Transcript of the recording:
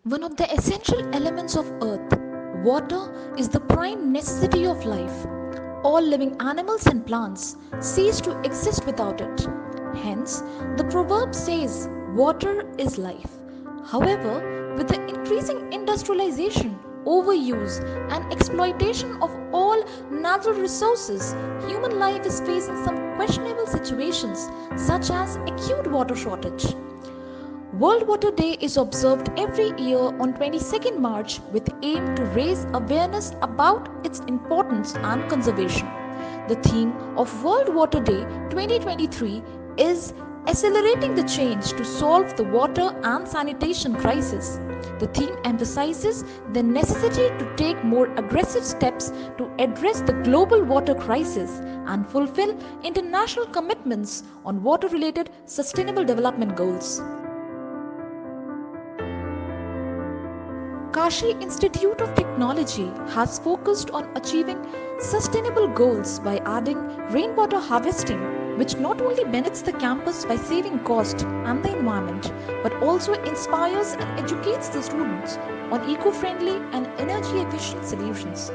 One of the essential elements of earth, water, is the prime necessity of life. All living animals and plants cease to exist without it. Hence, the proverb says, water is life. However, with the increasing industrialization, overuse, and exploitation of all natural resources, human life is facing some questionable situations such as acute water shortage. World Water Day is observed every year on 22nd March with aim to raise awareness about its importance and conservation. The theme of World Water Day 2023 is accelerating the change to solve the water and sanitation crisis. The theme emphasizes the necessity to take more aggressive steps to address the global water crisis and fulfill international commitments on water related sustainable development goals. Kashi Institute of Technology has focused on achieving sustainable goals by adding rainwater harvesting, which not only benefits the campus by saving cost and the environment, but also inspires and educates the students on eco-friendly and energy-efficient solutions.